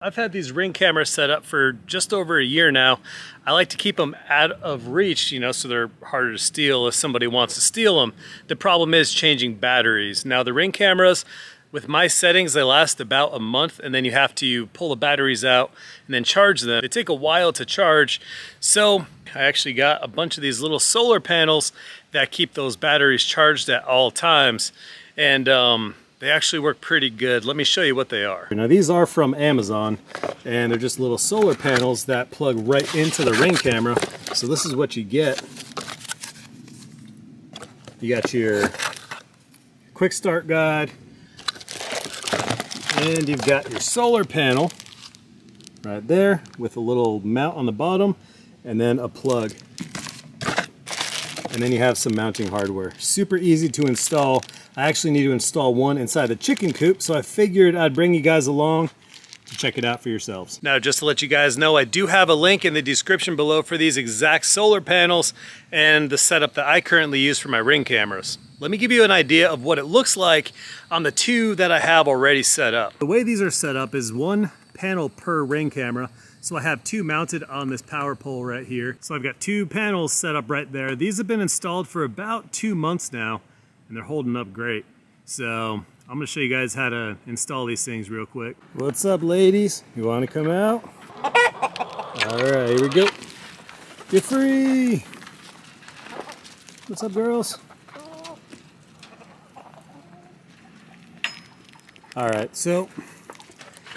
I've had these Ring cameras set up for just over a year now. I like to keep them out of reach, you know, so they're harder to steal if somebody wants to steal them. The problem is changing batteries. Now the Ring cameras, with my settings, they last about a month, and then you have to pull the batteries out and then charge them. They take a while to charge, so I actually got a bunch of these little solar panels that keep those batteries charged at all times. And they actually work pretty good. Let me show you what they are. Now these are from Amazon, and they're just little solar panels that plug right into the Ring camera. So this is what you get. You got your quick start guide, and you've got your solar panel right there with a little mount on the bottom, and then a plug. And then you have some mounting hardware. Super easy to install. I actually need to install one inside the chicken coop, so I figured I'd bring you guys along to check it out for yourselves. Now, just to let you guys know, I do have a link in the description below for these exact solar panels and the setup that I currently use for my Ring cameras. Let me give you an idea of what it looks like on the two that I have already set up. The way these are set up is one panel per Ring camera. So I have two mounted on this power pole right here. So I've got two panels set up right there. These have been installed for about 2 months now, and they're holding up great. So I'm gonna show you guys how to install these things real quick. What's up, ladies? You wanna come out? All right, here we go. You're free. What's up, girls? All right, so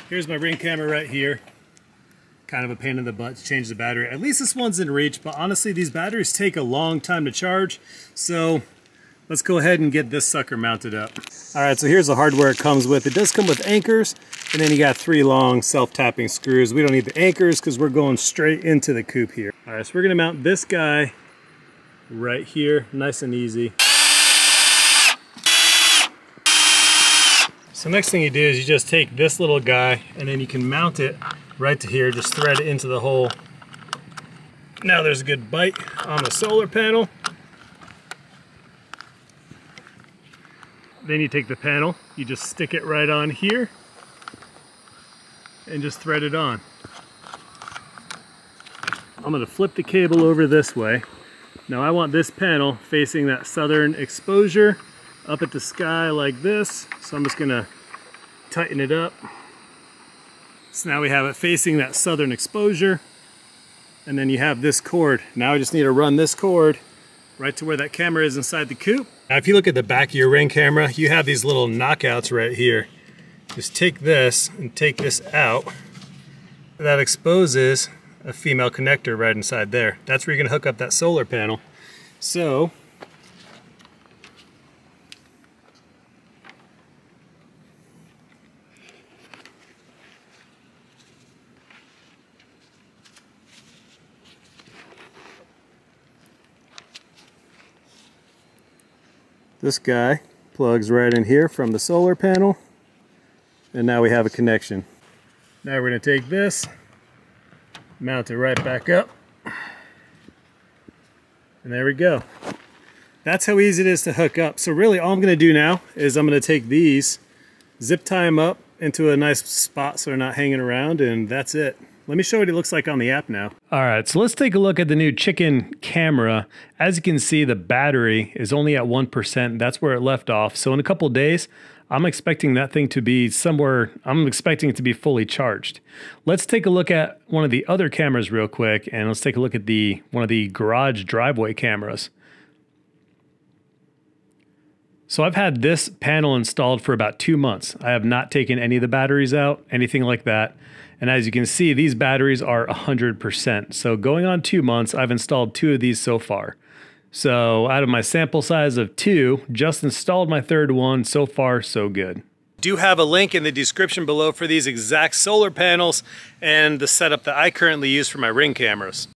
here's my Ring camera right here. Kind of a pain in the butt to change the battery. At least this one's in reach, but honestly, these batteries take a long time to charge. So let's go ahead and get this sucker mounted up. All right, so here's the hardware it comes with. It does come with anchors, and then you got 3 long self-tapping screws. We don't need the anchors because we're going straight into the coop here. All right, so we're gonna mount this guy right here, nice and easy. So next thing you do is you just take this little guy, and then you can mount it right to here, just thread it into the hole. Now there's a good bite on the solar panel. Then you take the panel, you just stick it right on here and just thread it on. I'm gonna flip the cable over this way. Now I want this panel facing that southern exposure up at the sky like this. So I'm just gonna tighten it up. So now we have it facing that southern exposure, and then you have this cord. Now I just need to run this cord right to where that camera is inside the coop. Now if you look at the back of your Ring camera, you have these little knockouts right here. Just take this and take this out. That exposes a female connector right inside there. That's where you're gonna hook up that solar panel. So this guy plugs right in here from the solar panel, and now we have a connection. Now we're going to take this, mount it right back up, and there we go. That's how easy it is to hook up. So really all I'm going to do now is I'm going to take these, zip tie them up into a nice spot so they're not hanging around, and that's it. Let me show you what it looks like on the app now. All right, so let's take a look at the new chicken camera. As you can see, the battery is only at 1%. That's where it left off. So in a couple of days, I'm expecting that thing to be somewhere, I'm expecting it to be fully charged. Let's take a look at one of the other cameras real quick, and let's take a look at one of the garage driveway cameras. So I've had this panel installed for about 2 months. I have not taken any of the batteries out, anything like that. And as you can see, these batteries are 100%. So going on 2 months, I've installed 2 of these so far. So out of my sample size of 2, just installed my 3rd one. So far, so good. Do have a link in the description below for these exact solar panels and the setup that I currently use for my Ring cameras.